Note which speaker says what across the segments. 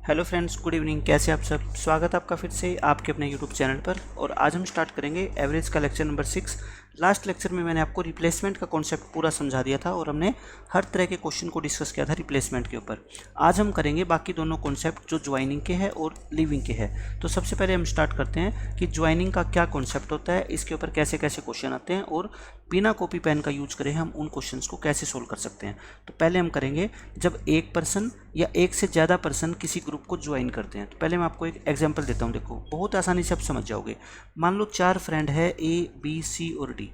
Speaker 1: Hello friends, good evening. कैसे आप सब? स्वागत है आपका फिर से आपके अपने यूट्यूब चैनल पर। और आज हम स्टार्ट करेंगे एवरेज का लेक्चर नंबर 6। लास्ट लेक्चर में मैंने आपको रिप्लेसमेंट का कॉन्सेप्ट पूरा समझा दिया था और हमने हर तरह के क्वेश्चन को डिस्कस किया था रिप्लेसमेंट के ऊपर। आज हम करेंगे बाकी दोनों कॉन्सेप्ट जो ज्वाइनिंग के हैं और लीविंग के हैं। तो सबसे पहले हम स्टार्ट करते हैं कि ज्वाइनिंग का क्या कॉन्सेप्ट होता है, इसके ऊपर कैसे कैसे क्वेश्चन आते हैं और बिना कॉपी पेन का यूज करें हम उन क्वेश्चंस को कैसे सोल्व कर सकते हैं। तो पहले हम करेंगे जब एक पर्सन या एक से ज़्यादा पर्सन किसी ग्रुप को ज्वाइन करते हैं। तो पहले मैं आपको एक एग्जांपल देता हूँ, देखो बहुत आसानी से आप समझ जाओगे। मान लो 4 फ्रेंड है A, B, C और D।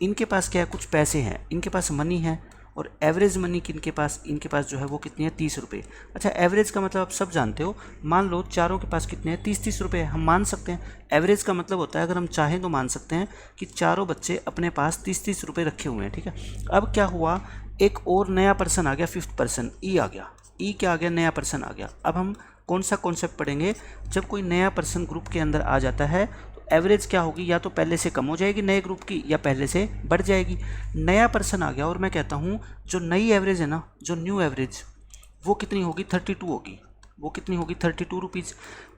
Speaker 1: इनके पास क्या है, कुछ पैसे हैं, इनके पास मनी है और एवरेज मनी इनके पास जो है वो कितनी है, 30 रुपये। अच्छा, एवरेज का मतलब आप सब जानते हो। मान लो चारों के पास कितने हैं, 30-30 रुपये। हम मान सकते हैं एवरेज का मतलब होता है, अगर हम चाहें तो मान सकते हैं कि चारों बच्चे अपने पास 30-30 रुपये रखे हुए हैं। ठीक है, अब क्या हुआ, एक और नया पर्सन आ गया, 5th पर्सन E आ गया। E क्या आ गया, नया पर्सन आ गया। अब हम कौन सा कॉन्सेप्ट पढ़ेंगे, जब कोई नया पर्सन ग्रुप के अंदर आ जाता है तो एवरेज क्या होगी, या तो पहले से कम हो जाएगी नए ग्रुप की या पहले से बढ़ जाएगी। नया पर्सन आ गया और मैं कहता हूँ जो नई एवरेज है ना, जो न्यू एवरेज, वो कितनी होगी, 32 होगी। वो कितनी होगी, 32 रुपीज़।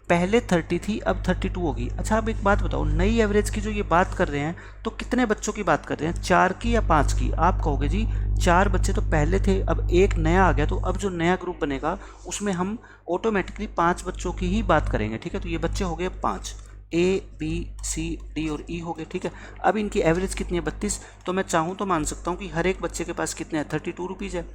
Speaker 1: पहले 30 थी, अब 32 होगी। अच्छा, अब एक बात बताओ, नई एवरेज की जो ये बात कर रहे हैं तो कितने बच्चों की बात कर रहे हैं, 4 की या 5 की? आप कहोगे जी 4 बच्चे तो पहले थे, अब एक नया आ गया, तो अब जो नया ग्रुप बनेगा उसमें हम ऑटोमेटिकली 5 बच्चों की ही बात करेंगे। ठीक है, तो ये बच्चे हो गए 5, A, B, C, D और E हो गए। ठीक है, अब इनकी एवरेज कितनी है, 32। तो मैं चाहूँ तो मान सकता हूँ कि हर एक बच्चे के पास कितने हैं, 32 रुपीज़ है।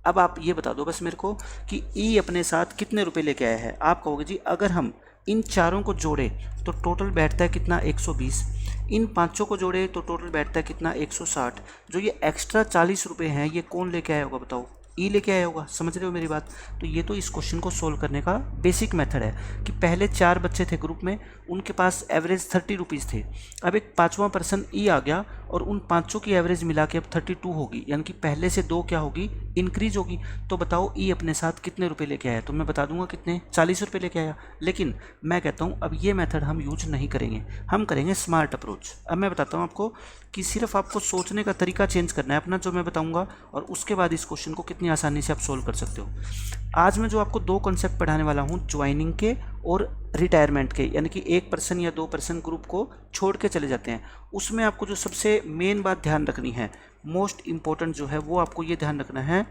Speaker 1: अब आप ये बता दो बस मेरे को कि E अपने साथ कितने रुपए लेके आया है। आप कहोगे जी अगर हम इन चारों को जोड़े तो टोटल बैठता है कितना, 120। इन पांचों को जोड़े तो टोटल बैठता है कितना, 160। जो ये एक्स्ट्रा 40 रुपये हैं ये कौन लेके आया होगा, बताओ? E लेके आया होगा। समझ रहे हो मेरी बात? तो ये तो इस क्वेश्चन को सोल्व करने का बेसिक मेथड है कि पहले 4 बच्चे थे ग्रुप में, उनके पास एवरेज 30 रुपीज़ थे। अब एक 5वां पर्सन E आ गया और उन पांचों की एवरेज मिला के अब 32 होगी, यानी कि पहले से 2 क्या होगी, इंक्रीज होगी। तो बताओ E अपने साथ कितने रुपए लेके आया? तो मैं बता दूंगा कितने, 40 रुपये लेके आया। लेकिन मैं कहता हूँ अब ये मेथड हम यूज नहीं करेंगे, हम करेंगे स्मार्ट अप्रोच। अब मैं बताता हूँ आपको कि सिर्फ आपको सोचने का तरीका चेंज करना है अपना, जो मैं बताऊँगा, और उसके बाद इस क्वेश्चन को कितनी आसानी से आप सोल्व कर सकते हो। आज मैं जो आपको 2 कॉन्सेप्ट पढ़ाने वाला हूँ, ज्वाइनिंग के और रिटायरमेंट के, यानी कि एक पर्सन या 2 पर्सन ग्रुप को छोड़ के चले जाते हैं। उसमें आपको जो सबसे मेन बात ध्यान रखनी है, मोस्ट इंपॉर्टेंट जो है वो आपको ये ध्यान रखना है।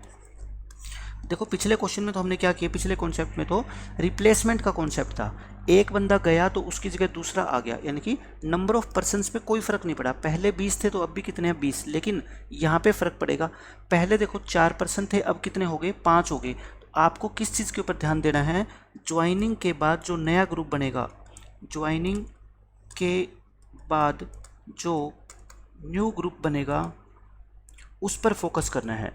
Speaker 1: देखो पिछले क्वेश्चन में तो हमने क्या किया, पिछले कॉन्सेप्ट में तो रिप्लेसमेंट का कॉन्सेप्ट था। एक बंदा गया तो उसकी जगह दूसरा आ गया, यानी कि नंबर ऑफ पर्सन्स पे कोई फर्क नहीं पड़ा। पहले 20 थे तो अब भी कितने हैं, 20। लेकिन यहाँ पे फर्क पड़ेगा, पहले देखो 4 पर्सन थे, अब कितने हो गए, 5 हो गए। तो आपको किस चीज़ के ऊपर ध्यान देना है, ज्वाइनिंग के बाद जो नया ग्रुप बनेगा, ज्वाइनिंग के बाद जो न्यू ग्रुप बनेगा उस पर फोकस करना है,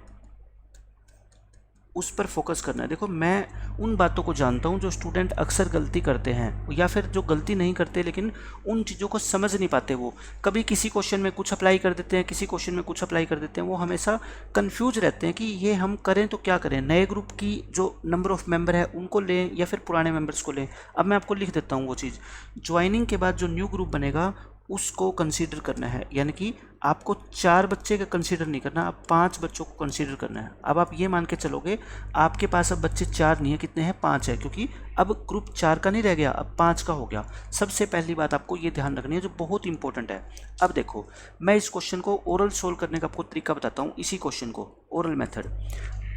Speaker 1: उस पर फोकस करना है। देखो मैं उन बातों को जानता हूँ जो स्टूडेंट अक्सर गलती करते हैं, या फिर जो गलती नहीं करते लेकिन उन चीज़ों को समझ नहीं पाते। वो कभी किसी क्वेश्चन में कुछ अप्लाई कर देते हैं, किसी क्वेश्चन में कुछ अप्लाई कर देते हैं। वो हमेशा कंफ्यूज रहते हैं कि ये हम करें तो क्या करें, नए ग्रुप की जो नंबर ऑफ मेंबर है उनको लें या फिर पुराने मेंबर्स को लें। अब मैं आपको लिख देता हूँ वो चीज़। ज्वाइनिंग के बाद जो न्यू ग्रुप बनेगा उसको कंसीडर करना है, यानी कि आपको 4 बच्चे का कंसीडर नहीं करना, आप 5 बच्चों को कंसीडर करना है। अब आप ये मान के चलोगे आपके पास अब बच्चे 4 नहीं है, कितने हैं, 5 है, क्योंकि अब ग्रुप 4 का नहीं रह गया, अब 5 का हो गया। सबसे पहली बात आपको ये ध्यान रखनी है जो बहुत इंपॉर्टेंट है। अब देखो मैं इस क्वेश्चन को ओरल सोल्व करने का आपको तरीका बताता हूँ। इसी क्वेश्चन को ओरल मेथड,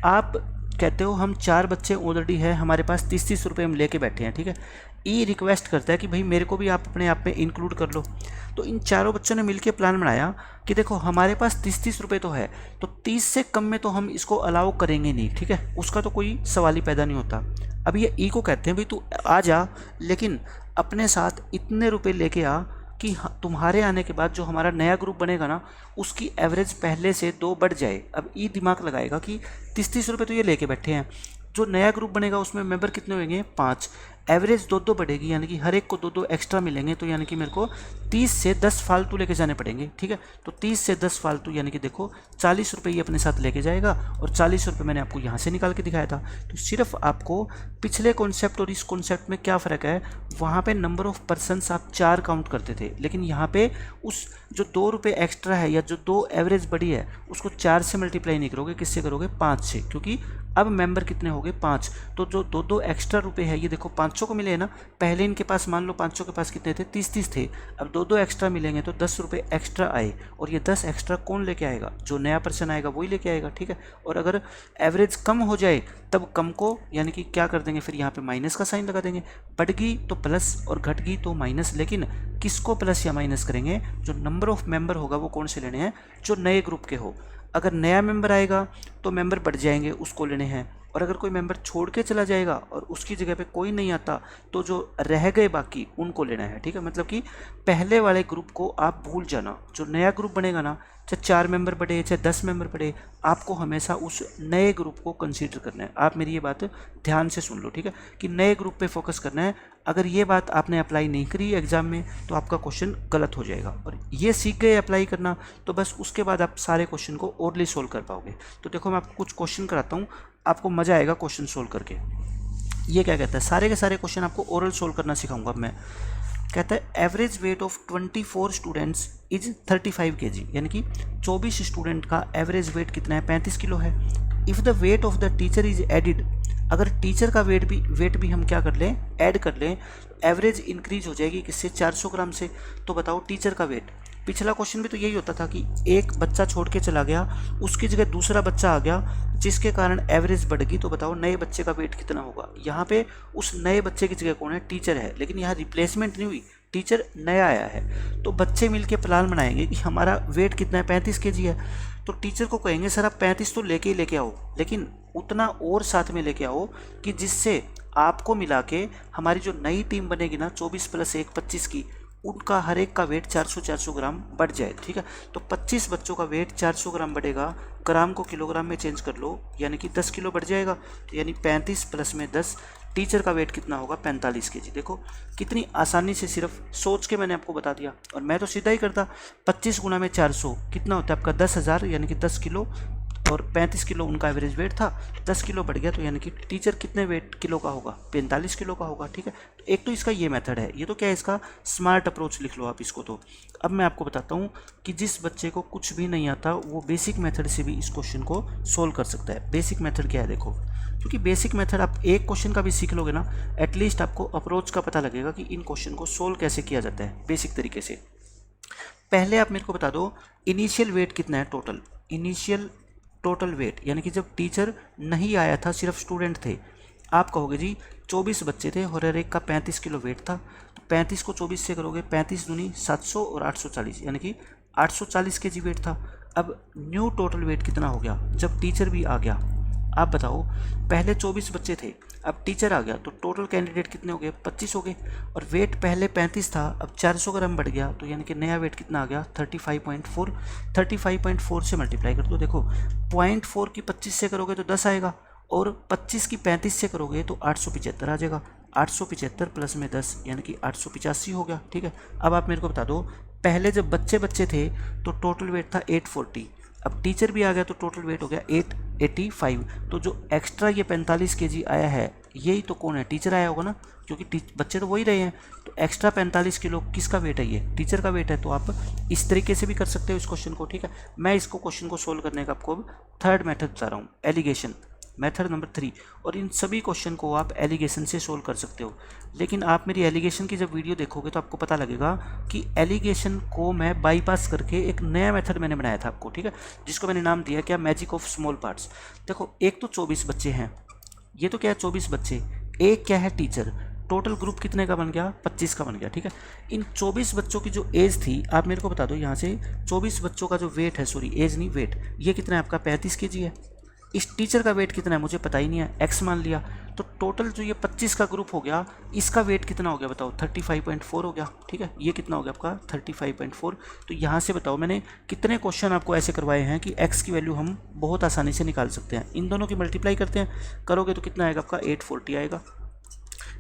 Speaker 1: आप कहते हो हम 4 बच्चे ऑलरेडी है, हमारे पास 30-30 रुपये हम लेके बैठे हैं। ठीक है, ई रिक्वेस्ट करता है कि भाई मेरे को भी आप अपने आप में इंक्लूड कर लो। तो इन चारों बच्चों ने मिलकर प्लान बनाया कि देखो हमारे पास 30-30 रुपये तो है, तो 30 से कम में तो हम इसको अलाउ करेंगे नहीं। ठीक है, उसका तो कोई सवाल ही पैदा नहीं होता। अब ये ई को कहते हैं भाई तू आ जा, लेकिन अपने साथ इतने रुपये लेके आ कि तुम्हारे आने के बाद जो हमारा नया ग्रुप बनेगा ना उसकी एवरेज पहले से 2 बढ़ जाए। अब ई दिमाग लगाएगा कि 30-30 रुपये तो ये लेके बैठे हैं, जो नया ग्रुप बनेगा उसमें मेंबर कितने होंगे, 5। एवरेज 2-2 बढ़ेगी, यानी कि हर एक को 2-2 एक्स्ट्रा मिलेंगे, तो यानी कि मेरे को 30 से 10 फालतू लेके जाने पड़ेंगे, ठीक है। तो 30 से 10 फालतू यानी कि देखो 40 रुपये ये अपने साथ लेके जाएगा, और 40 रुपये मैंने आपको यहाँ से निकाल के दिखाया था। तो सिर्फ आपको पिछले कॉन्सेप्ट और इस कॉन्सेप्ट में क्या फ़र्क है, वहाँ पे नंबर ऑफ पर्सनस आप 4 काउंट करते थे, लेकिन यहाँ पे उस जो 2 रुपये एक्स्ट्रा है या जो 2 एवरेज बढ़ी है उसको 4 से मल्टीप्लाई नहीं करोगे, किससे करोगे, 5 से, क्योंकि अब मेंबर कितने हो गए, 5। तो जो 2-2 एक्स्ट्रा रुपए है ये देखो 500 को मिले हैं ना, पहले इनके पास मान लो 500 के पास कितने थे, 30-30 थे, अब 2-2 एक्स्ट्रा मिलेंगे तो 10 रुपये एक्स्ट्रा आए, और ये 10 एक्स्ट्रा कौन लेके आएगा, जो नया पर्सन आएगा वही लेके आएगा, ठीक है। और अगर एवरेज कम हो जाए तब कम को यानी कि क्या कर देंगे, फिर यहाँ पे माइनस का साइन लगा देंगे, बढ़ गई तो प्लस और घट गई तो माइनस, लेकिन किसको प्लस या माइनस करेंगे, जो नंबर ऑफ मेंबर होगा वो कौन से लेने हैं, जो नए ग्रुप के हो। अगर नया मेंबर आएगा तो मेंबर बढ़ जाएंगे, उसको लेने हैं, और अगर कोई मेंबर छोड़ के चला जाएगा और उसकी जगह पे कोई नहीं आता तो जो रह गए बाकी उनको लेना है, ठीक है। मतलब कि पहले वाले ग्रुप को आप भूल जाना, जो नया ग्रुप बनेगा ना, चाहे 4 मेंबर बढ़े चाहे 10 मेंबर बढ़े, आपको हमेशा उस नए ग्रुप को कंसीडर करना है। आप मेरी ये बात ध्यान से सुन लो, ठीक है, कि नए ग्रुप पे फोकस करना है। अगर ये बात आपने अप्लाई नहीं करी एग्जाम में तो आपका क्वेश्चन गलत हो जाएगा, और ये सीख गए अप्लाई करना तो बस उसके बाद आप सारे क्वेश्चन को ओरली सोल्व कर पाओगे। तो देखो मैं आपको कुछ क्वेश्चन कराता हूँ, आपको मज़ा आएगा क्वेश्चन सोल्व करके। ये क्या कहता है, सारे के सारे क्वेश्चन आपको ओरल सोल्व करना सिखाऊंगा अब मैं। कहता है average weight of 24 students is 35 kg, यानी कि 24 स्टूडेंट का एवरेज वेट कितना है, 35 किलो है। If the weight of the teacher is added, अगर टीचर का वेट भी हम क्या कर लें, ऐड कर लें, एवरेज इंक्रीज हो जाएगी किससे, 400 ग्राम से। तो बताओ टीचर का वेट, पिछला क्वेश्चन भी तो यही होता था कि एक बच्चा छोड़ के चला गया, उसकी जगह दूसरा बच्चा आ गया जिसके कारण एवरेज बढ़ गई, तो बताओ नए बच्चे का वेट कितना होगा। यहाँ पे उस नए बच्चे की जगह कौन है, टीचर है, लेकिन यहाँ रिप्लेसमेंट नहीं हुई, टीचर नया आया है। तो बच्चे मिलके प्लान बनाएंगे कि हमारा वेट कितना है, 35 kg है, तो टीचर को कहेंगे सर आप 35 तो लेके ही लेके आओ, लेकिन उतना और साथ में लेके आओ कि जिससे आपको मिला के हमारी जो नई टीम बनेगी ना 24 + 1 25 की, उनका हर एक का वेट 400 ग्राम बढ़ जाए, ठीक है। तो 25 बच्चों का वेट 400 ग्राम बढ़ेगा, ग्राम को किलोग्राम में चेंज कर लो, यानी कि 10 किलो बढ़ जाएगा, तो यानी 35 + में 10, टीचर का वेट कितना होगा, 45 kg। देखो कितनी आसानी से सिर्फ सोच के मैंने आपको बता दिया, और मैं तो सीधा ही करता, 25 × में 400 कितना होता है आपका 10,000, यानी कि 10 किलो, और 35 किलो उनका एवरेज वेट था, 10 किलो बढ़ गया, तो यानी कि टीचर कितने वेट किलो का होगा, 45 किलो का होगा, ठीक है। तो एक तो इसका ये मेथड है, ये तो क्या है, इसका स्मार्ट अप्रोच लिख लो आप इसको। तो अब मैं आपको बताता हूँ कि जिस बच्चे को कुछ भी नहीं आता वो बेसिक मेथड से भी इस क्वेश्चन को सोल्व कर सकता है। बेसिक मेथड क्या है देखो, क्योंकि बेसिक मेथड आप एक क्वेश्चन का भी सीख लोगे ना, एटलीस्ट आपको अप्रोच का पता लगेगा कि इन क्वेश्चन को सोल्व कैसे किया जाता है बेसिक तरीके से। पहले आप मेरे को बता दो इनिशियल वेट कितना है, टोटल इनिशियल टोटल वेट, यानी कि जब टीचर नहीं आया था सिर्फ स्टूडेंट थे, आप कहोगे जी 24 बच्चे थे और हर एक का 35 किलो वेट था, तो 35 को 24 से करोगे, 35 दूनी 700 और 840, यानी कि 840 kg वेट था। अब न्यू टोटल वेट कितना हो गया जब टीचर भी आ गया, आप बताओ, पहले 24 बच्चे थे, अब टीचर आ गया तो टोटल कैंडिडेट कितने हो गए, 25 हो गए, और वेट पहले 35 था, अब 400 ग्राम बढ़ गया, तो यानी कि नया वेट कितना आ गया, 35.4। 35.4 से मल्टीप्लाई कर दो, देखो 0.4 की 25 से करोगे तो 10 आएगा, और 25 की 35 से करोगे तो 875 आ जाएगा, 875 + में 10 यानी कि 885 हो गया, ठीक है। अब आप मेरे को बता दो पहले जब बच्चे थे तो टोटल वेट था 840, अब टीचर भी आ गया तो टोटल वेट हो गया 885, तो जो एक्स्ट्रा ये 45 kg आया है यही तो कौन है, टीचर आया होगा ना, क्योंकि बच्चे तो वही रहे हैं, तो एक्स्ट्रा 45 किलो किसका वेट है, ये टीचर का वेट है। तो आप इस तरीके से भी कर सकते हो इस क्वेश्चन को, ठीक है। मैं इसको क्वेश्चन को सोल्व करने का आपको अब थर्ड मेथड बता रहा हूँ, एलिगेशन मेथड नंबर 3, और इन सभी क्वेश्चन को आप एलिगेशन से सोल्व कर सकते हो। लेकिन आप मेरी एलिगेशन की जब वीडियो देखोगे तो आपको पता लगेगा कि एलिगेशन को मैं बाईपास करके एक नया मेथड मैंने बनाया था आपको, ठीक है, जिसको मैंने नाम दिया क्या, मैजिक ऑफ स्मॉल पार्ट्स। देखो एक तो 24 बच्चे हैं, ये तो क्या है 24 बच्चे, एक क्या है टीचर, टोटल ग्रुप कितने का बन गया, 25 का बन गया, ठीक है। इन 24 बच्चों की जो एज थी आप मेरे को बता दो, यहाँ से 24 बच्चों का जो वेट है, सॉरी एज नहीं वेट, ये कितना है आपका 35 kg है। इस टीचर का वेट कितना है मुझे पता ही नहीं है, x मान लिया, तो टोटल जो ये 25 का ग्रुप हो गया इसका वेट कितना हो गया बताओ, 35.4 हो गया, ठीक है। ये कितना हो गया आपका 35.4। तो यहाँ से बताओ मैंने कितने क्वेश्चन आपको ऐसे करवाए हैं कि x की वैल्यू हम बहुत आसानी से निकाल सकते हैं। इन दोनों की मल्टीप्लाई करते हैं, करोगे तो कितना आएगा आपका 840 आएगा।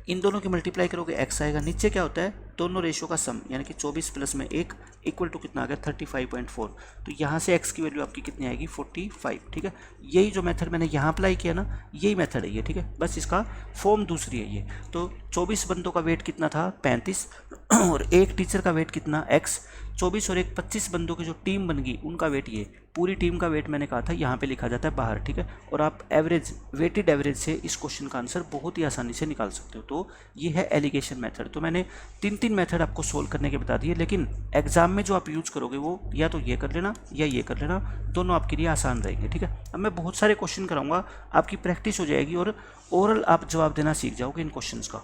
Speaker 1: इन दोनों की मल्टीप्लाई करोगे x आएगा। नीचे क्या होता है, दोनों रेशो का सम, यानी कि 24 प्लस में 1 इक्वल टू कितना आ गया 35.4। तो यहाँ से x की वैल्यू आपकी कितनी आएगी 45। ठीक है, यही जो मेथड मैंने यहाँ अप्लाई किया ना, यही मेथड है ये। ठीक है, बस इसका फॉर्म दूसरी है ये। तो 24 बंदों का वेट कितना था 35 और एक टीचर का वेट कितना x, 24 और एक 25 बंदों की जो टीम बन गई उनका वेट, ये पूरी टीम का वेट मैंने कहा था यहाँ पे लिखा जाता है बाहर। ठीक है, और आप एवरेज, वेटेड एवरेज से इस क्वेश्चन का आंसर बहुत ही आसानी से निकाल सकते हो। तो ये है एलिगेशन मेथड। तो मैंने तीन मेथड आपको सोल्व करने के बता दिए, लेकिन एग्जाम में जो आप यूज करोगे वो या तो ये कर लेना या ये कर लेना, दोनों आपके लिए आसान रहेंगे। ठीक है, अब मैं बहुत सारे क्वेश्चन कराऊंगा, आपकी प्रैक्टिस हो जाएगी और ओरल आप जवाब देना सीख जाओगे इन क्वेश्चन का।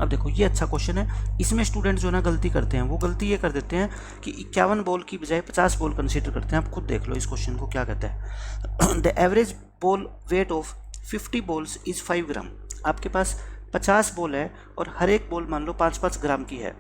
Speaker 1: अब देखो ये अच्छा क्वेश्चन है, इसमें स्टूडेंट जो ना गलती करते हैं, वो गलती ये कर देते हैं कि 51 बॉल की बजाय 50 बॉल कंसीडर करते हैं। आप खुद देख लो इस क्वेश्चन को क्या कहता है। The average ball weight of 50 balls is 5 ग्राम। आपके पास 50 बॉल है और हर एक बॉल मान लो 5-5 ग्राम की है।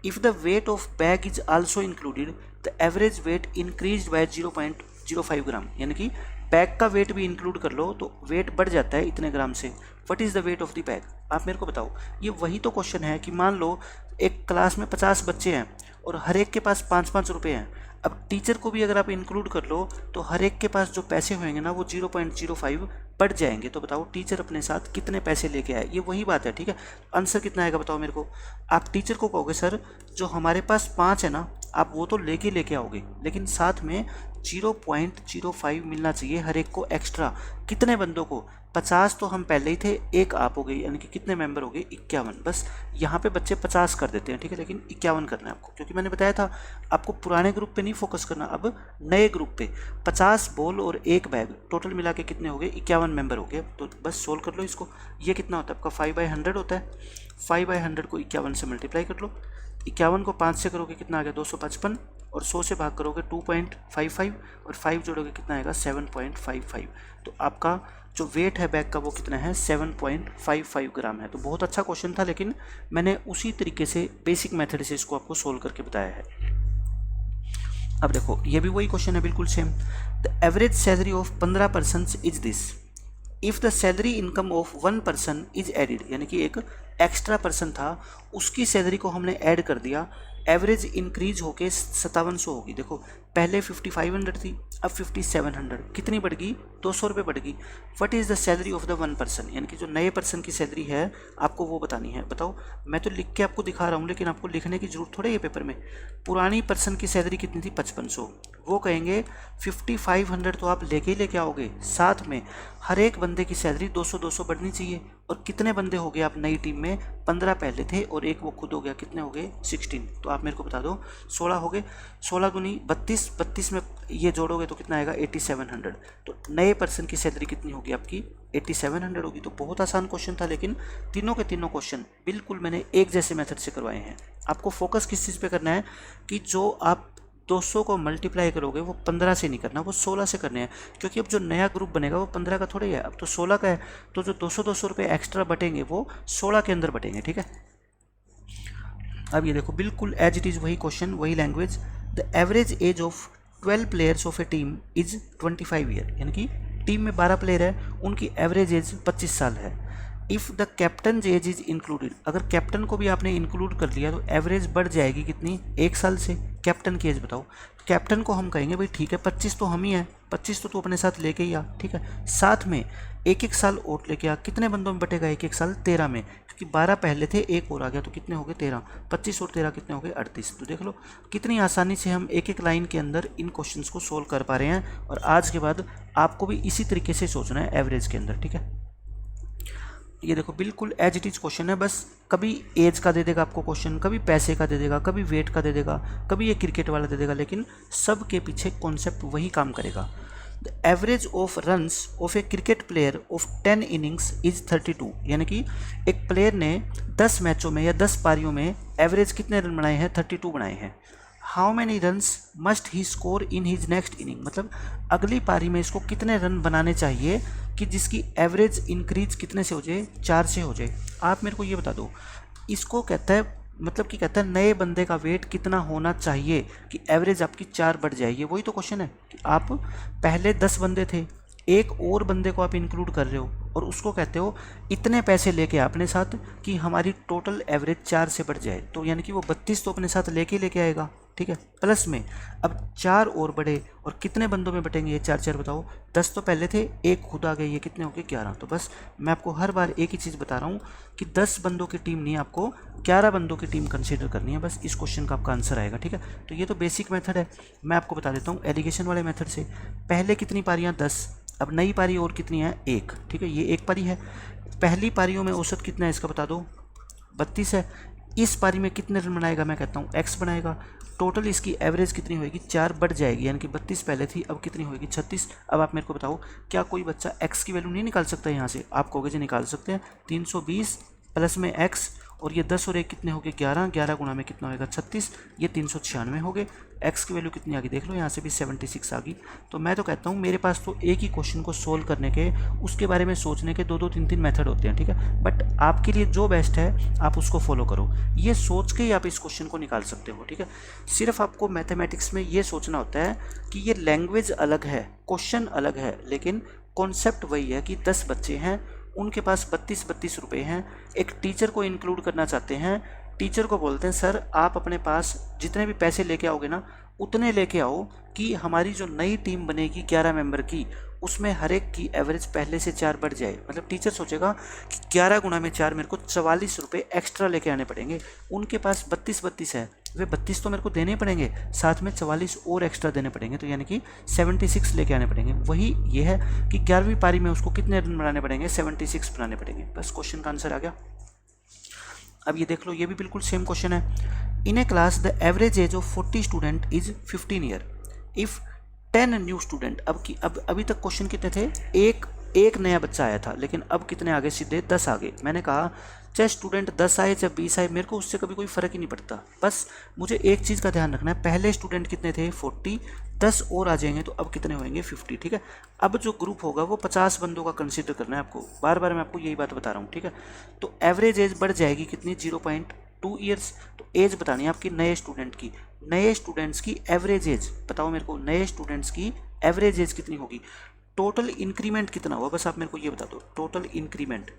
Speaker 1: If the weight of bag is also included the average weight increase by 0.05 ग्राम, यानी कि बैग का वेट भी इंक्लूड कर लो तो वेट बढ़ जाता है इतने ग्राम से। What is the weight of the bag, आप मेरे को बताओ। ये वही तो क्वेश्चन है कि मान लो एक क्लास में 50 बच्चे हैं और हर एक के पास 5-5 रुपये हैं। अब टीचर को भी अगर आप इंक्लूड कर लो तो हर एक के पास जो पैसे होंगे ना वो 0.05 बढ़ जाएंगे। तो बताओ टीचर अपने साथ कितने पैसे लेके आए, ये वही बात है। ठीक है, आंसर कितना आएगा बताओ मेरे को। आप टीचर को कहोगे सर जो हमारे पास 5 है ना, आप वो तो लेके आओगे, लेकिन साथ में 0.05 मिलना चाहिए हर एक को एक्स्ट्रा। कितने बंदों को, 50 तो हम पहले ही थे, एक आप हो गई, यानी कि कितने मेंबर हो गए 51। बस यहाँ पे बच्चे 50 कर देते हैं। ठीक है, लेकिन 51 करना है आपको, क्योंकि मैंने बताया था आपको पुराने ग्रुप पे नहीं फोकस करना, अब नए ग्रुप पे। 50 बॉल और एक बैग टोटल मिला के कितने हो गए 51 मेंबर हो गए। तो बस सोल्व कर लो इसको। ये कितना होता है आपका 5/100 होता है। 5/100 को 51 से मल्टीप्लाई कर लो। 51 को 5 से करोगे कितना आ गया 255, और 100 से भाग करोगे 2.55, और 5 जोड़ोगे कितना आएगा 7.55। तो आपका जो वेट है बैग का वो कितना है 7.55 ग्राम है। तो बहुत अच्छा क्वेश्चन था, लेकिन मैंने उसी तरीके से बेसिक मेथड से इसको आपको सोल्व करके बताया है। अब देखो ये भी वही क्वेश्चन है बिल्कुल same. The average salary of 15 person is this if the salary income of 1 person is added, यानी कि एक एक्स्ट्रा पर्सन था उसकी सैलरी को हमने ऐड कर दिया, एवरेज इंक्रीज होके 5700 होगी। देखो पहले 5500 थी, अब 5700, कितनी बढ़ गई 200 रुपये बढ़ गई। What is the salary of the 1 person, यानी कि जो नए पर्सन की सैलरी है आपको वो बतानी है। बताओ, मैं तो लिख के आपको दिखा रहा हूँ, लेकिन आपको लिखने की जरूरत थोड़ी है पेपर में। पुरानी पर्सन की सैलरी कितनी थी 5500, वो कहेंगे 5500 तो आप लेके आओगे, साथ में हर एक बंदे की सैलरी 200-200 बढ़नी चाहिए। और कितने बंदे हो गए आप नई टीम में, 15 पहले थे और एक वो खुद हो गया, कितने हो गए 16। तो आप मेरे को बता दो 16 हो गए, 16 दूनी 32, 32 में ये जोड़ोगे तो कितना आएगा 8700। तो नए पर्सन की सैलरी कितनी होगी आपकी 8700 होगी। तो बहुत आसान क्वेश्चन था, लेकिन तीनों के तीनों क्वेश्चन बिल्कुल मैंने एक जैसे मेथड से करवाए हैं। आपको फोकस किस चीज़ पे करना है कि जो आप 200 को मल्टीप्लाई करोगे वो 15 से नहीं करना, वो 16 से करने हैं, क्योंकि अब जो नया ग्रुप बनेगा वो 15 का थोड़ा ही है, अब तो 16 का है। तो जो 200-200 रुपये एक्स्ट्रा बटेंगे वो 16 के अंदर बटेंगे। ठीक है, अब ये देखो बिल्कुल एज इट इज़ वही क्वेश्चन, वही language. The average age of 12 players of A team is 25 year, यानी कि टीम में 12 प्लेयर है, उनकी एवरेज एज 25 साल है। If the captain age is included, अगर कैप्टन को भी आपने इंक्लूड कर लिया तो एवरेज बढ़ जाएगी कितनी 1 साल से। कैप्टन की एज बताओ, कैप्टन को हम कहेंगे भाई ठीक है 25 तो हम ही हैं, 25 तो तू अपने साथ लेके ही आ। ठीक है, साथ में 1-1 साल और लेके आ। कितने बंदों में बटेगा 1-1 साल 13 में, क्योंकि 12 पहले थे, एक और आ गया तो कितने हो गए 13। 25 और 13 कितने हो गए 38। तो देख लो कितनी आसानी से हम एक लाइन के अंदर इन क्वेश्चंस को सोल्व कर पा रहे हैं। और आज के बाद आपको भी इसी तरीके से सोचना है एवरेज के अंदर। ठीक है, ये देखो बिल्कुल एज इट इज क्वेश्चन है, बस कभी एज का दे देगा आपको क्वेश्चन, कभी पैसे का दे देगा, कभी वेट का दे देगा, कभी ये क्रिकेट वाला दे देगा, लेकिन सब के पीछे कॉन्सेप्ट वही काम करेगा। The average of runs off A cricket player of 10 innings is 32, यानी कि एक प्लेयर ने 10 मैचों में या 10 पारियों में एवरेज कितने रन बनाए हैं 32 बनाए हैं। How many runs must he score in his next inning, मतलब अगली पारी में इसको कितने रन बनाने चाहिए कि जिसकी एवरेज इंक्रीज कितने से हो जाए 4 से हो जाए। आप मेरे को ये बता दो, इसको कहता है मतलब कि कहता है नए बंदे का वेट कितना होना चाहिए कि एवरेज आपकी 4 बढ़ जाए। ये वही तो क्वेश्चन है कि आप पहले 10 बंदे थे, एक और बंदे को आप इंक्लूड कर रहे हो और उसको कहते हो इतने पैसे लेके अपने साथ कि हमारी टोटल एवरेज 4 से बढ़ जाए। तो यानी कि वो 32 तो अपने साथ लेके आएगा, ठीक है। प्लस में अब 4 और बढ़े, और कितने बंदों में बटेंगे ये 4 बताओ, 10 तो पहले थे, एक खुद आ गए, ये कितने हो गए 11। तो बस मैं आपको हर बार एक ही चीज़ बता रहा हूँ कि 10 बंदों की टीम नहीं, आपको 11 बंदों की टीम कंसीडर करनी है, बस इस क्वेश्चन का आपका आंसर आएगा, ठीक है। तो ये तो बेसिक मेथड है। मैं आपको बता देता हूँ एलिगेशन वाले मेथड से। पहले कितनी पारियाँ 10, अब नई पारी और कितनी है 1, ठीक है। ये एक पारी है, पहली पारियों में औसत कितना है इसका बता दो, 32 है। इस पारी में कितने रन बनाएगा, मैं कहता हूँ x बनाएगा। टोटल इसकी एवरेज कितनी होगी, 4 बढ़ जाएगी, यानी कि 32 पहले थी, अब कितनी होगी 36। अब आप मेरे को बताओ क्या कोई बच्चा x की वैल्यू नहीं निकाल सकता यहाँ से? आप कहोगे जी निकाल सकते हैं। 320 प्लस में x, और ये 10 और 1 कितने हो गए 11, 11 गुणा में कितना होगा 36, ये 396 हो गए। x की वैल्यू कितनी आ गई देख लो, यहाँ से भी 76 आ गई। तो मैं तो कहता हूँ मेरे पास तो एक ही क्वेश्चन को सोल्व करने के, उसके बारे में सोचने के 2-2 3-3 मेथड होते हैं, ठीक है। बट आपके लिए जो बेस्ट है आप उसको फॉलो करो, ये सोच के ही आप इस क्वेश्चन को निकाल सकते हो, ठीक है। सिर्फ आपको मैथमेटिक्स में ये सोचना होता है कि ये लैंग्वेज अलग है, क्वेश्चन अलग है, लेकिन कॉन्सेप्ट वही है कि 10 बच्चे हैं, उनके पास 32 रुपये हैं, एक टीचर को इंक्लूड करना चाहते हैं। टीचर को बोलते हैं सर आप अपने पास जितने भी पैसे लेके आओगे ना, उतने लेके आओ कि हमारी जो नई टीम बनेगी 11 मेंबर की, उसमें हर एक की एवरेज पहले से 4 बढ़ जाए। मतलब टीचर सोचेगा कि 11 गुणा में 4 मेरे को 44 रुपये एक्स्ट्रा लेके आने पड़ेंगे। उनके पास 32 है, वे 32 तो मेरे को देने पड़ेंगे, साथ में 44 और एक्स्ट्रा देने पड़ेंगे, तो यानी कि 76 लेके आने पड़ेंगे। वही ये है कि 11वीं पारी में उसको कितने रन बनाने पड़ेंगे, 76 बनाने पड़ेंगे। बस क्वेश्चन का आंसर आ गया। अब ये देख लो, ये भी बिल्कुल सेम क्वेश्चन है। In a class the average age of 40 student is 15 year if 10 new student. अब अभी तक क्वेश्चन कितने थे, एक नया बच्चा आया था, लेकिन अब कितने आगे, सीधे 10 आगे। मैंने कहा चाहे स्टूडेंट 10 आए चाहे 20 आए, मेरे को उससे कभी कोई फ़र्क ही नहीं पड़ता। बस मुझे एक चीज़ का ध्यान रखना है, पहले स्टूडेंट कितने थे 40, 10 और आ जाएंगे तो अब कितने होंगे 50, ठीक है। अब जो ग्रुप होगा वो 50 बंदों का कंसीडर करना है आपको, बार बार मैं आपको यही बात बता रहा हूँ, ठीक है। तो एवरेज एज बढ़ जाएगी कितनी, 0.2 ईयर्स। तो एज बतानी है आपकी नए स्टूडेंट की, नए स्टूडेंट्स की एवरेज एज बताओ मेरे को, नए स्टूडेंट्स की एवरेज एज कितनी होगी। टोटल इंक्रीमेंट कितना हुआ, बस आप मेरे को ये बता दो, टोटल इंक्रीमेंट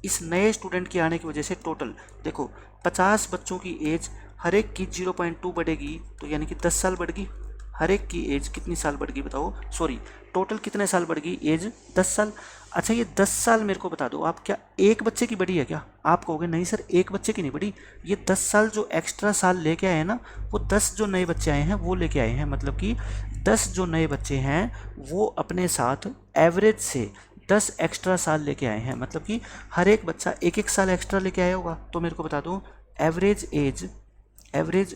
Speaker 1: इस नए स्टूडेंट के आने की वजह से। टोटल देखो 50 बच्चों की एज, हर एक की 0.2 बढ़ेगी, तो यानी कि 10 साल बढ़ गई। हर एक की एज कितनी साल बढ़ गई बताओ, सॉरी टोटल कितने साल बढ़ गई एज, 10 साल। अच्छा ये 10 साल मेरे को बता दो आप, क्या एक बच्चे की बढ़ी है क्या? आप कहोगे नहीं सर एक बच्चे की नहीं बढ़ी, ये 10 साल जो एक्स्ट्रा साल लेके आए हैं ना, वो 10 जो नए बच्चे आए हैं वो लेके आए हैं। मतलब कि 10 जो नए बच्चे हैं वो अपने साथ एवरेज से 10 एक्स्ट्रा साल लेके आए हैं। मतलब कि हर एक बच्चा एक एक साल एक्स्ट्रा लेके आया होगा। तो मेरे को बता दो average